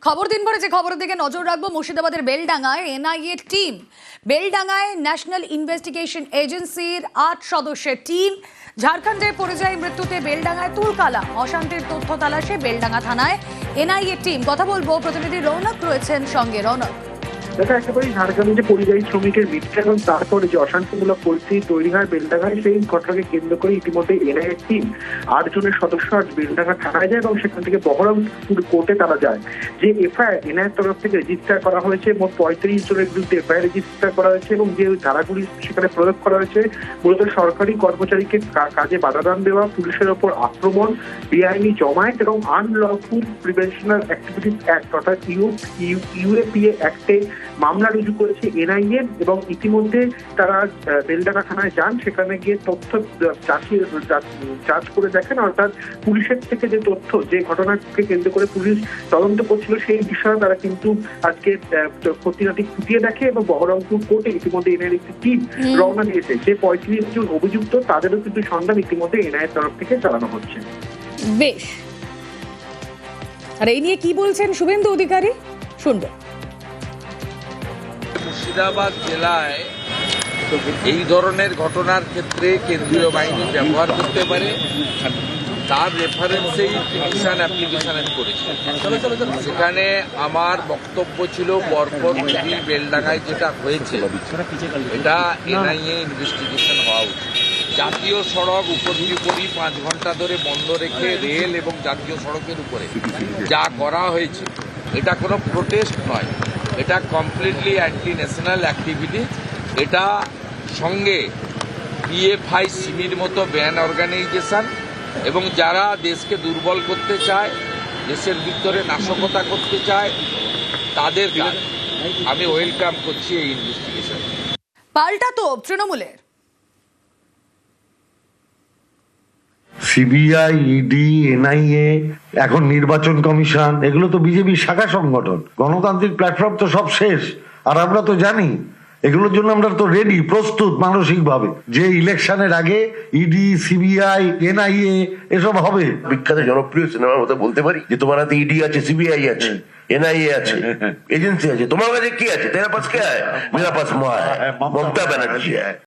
খবর দিন ভরে যে খবরের দিকে নজর রাখবো, মুর্শিদাবাদের বেলডাঙ্গায় এনআইএ টিম, বেলডাঙ্গায় ন্যাশনাল ইনভেস্টিগেশন এজেন্সির 8 সদস্যের টিম ঝাড়খণ্ডের পরিযায়ী মৃত্যুতে বেলডাঙ্গায় তুলকালা, অশান্তির তথ্য তালাশে বেলডাঙ্গা থানায় এনআইএ টিম। কথা বলবো, প্রতিনিধি রৌনক রয়েছেন সঙ্গে। রৌনক, দেখা একেবারেই ঝাড়গ্রামে যে পরিযায়ী শ্রমিকের মৃত্যু এবং তারপরে যে অশান্তিমূলক পরিস্থিতি তৈরি হয় বেলডাঙ্গায়, সেই ঘটনাকে কেন্দ্র করে ইতিমধ্যে এনআইএ টিম 8 জনের সদস্য আজ বেলডাঙ্গা থানায় যায় এবং সেখান থেকে বহরমপুর কোর্টে তারা যায়। যে এফআইআর এনআইএর তরফ থেকে রেজিস্টার করা হয়েছে, মোট 35 জনের বিরুদ্ধে এফআইআর রেজিস্টার করা হয়েছে এবং যে ধারাগুলি সেখানে প্রয়োগ করা হয়েছে মূলত সরকারি কর্মচারীকে কাজে বাধাদান দেওয়া, পুলিশের ওপর আক্রমণ, বেআইনি জমায়েত এবং আনলফুল প্রিভেনশনাল অ্যাক্টিভিটিস অ্যাক্ট অর্থাৎ ইউএপিএ অ্যাক্টে মামলা রুজু করেছে এনআইএ এবং ইতিমধ্যে তারা বেলডাঙ্গা থানায় যান। সেখানে গিয়ে তথ্য যাচ করে দেখেন, অর্থাৎ পুলিশের থেকে যে তথ্য, যে ঘটনাকে কেন্দ্র করে পুলিশ তদন্ত করছিল সেই বিষয়ে তারা কিন্তু আজকে খুঁটিনাটি খুঁটিয়ে দেখে এবং বহরমপুর কোর্টে ইতিমধ্যে এনআইএর একটি টিম রওনা দিয়েছে। যে 35 জন অভিযুক্ত তাদেরও কিন্তু সন্ধান ইতিমধ্যে এনআইএর তরফ থেকে চালানো হচ্ছে। বেশ, আর এই নিয়ে কি বলছেন শুভেন্দু অধিকারী, শুনবো। মুর্শিদাবাদ জেলায় এই ধরনের ঘটনার ক্ষেত্রে কেন্দ্রীয় বাহিনী ব্যবহার করতে পারে, তার রেফারেন্সেই পিটিশন অ্যাপ্লিকেশন করেছে। সেখানে আমার বক্তব্য ছিল পরপর বেলডাঙ্গায় যেটা হয়েছে এটা এনআইএ ইনভেস্টিগেশন হওয়া উচিত। জাতীয় সড়ক উপরি 5 ঘন্টা ধরে বন্ধ রেখে রেল এবং জাতীয় সড়কের উপরে যা করা হয়েছে এটা কোনো প্রোটেস্ট নয়, এটা কমপ্লিটলি অ্যান্টি ন্যাশনাল অ্যাক্টিভিটি। এটা সঙ্গে পিএফআই সিমির মতো ব্যান অর্গানাইজেশন এবং যারা দেশকে দুর্বল করতে চায়, দেশের ভিতরে নাশকতা করতে চায়, তাদের কাজ। আমি ওয়েলকাম করছি এই ইনভেস্টিগেশন। পাল্টা তো তৃণমূলের সিবিআই, ইডি, এনআইএ, এখন নির্বাচন কমিশন, এগুলো তো বিজেপির শাখা সংগঠন। গণতান্ত্রিক প্ল্যাটফর্ম তো সব শেষ। আর আমরা তো জানি এগুলোর জন্য আমরা তো রেডি, প্রস্তুত মানসিকভাবে, যে ইলেকশনের আগে ইডি, সিবিআই, এনআইএ এসব হবে। বিখ্যাত জনপ্রিয় সিনেমার মতো বলতে পারি যে তোমার হাতে ইডি আছে, সিবিআই আছে, এনআইএ আছে, এজেন্সি আছে, তোমার কাছে কি আছে? তেরা পাস কে আয়? মেরা পাস মা হ্যায়, মমতা ব্যানার্জি হ্যায়।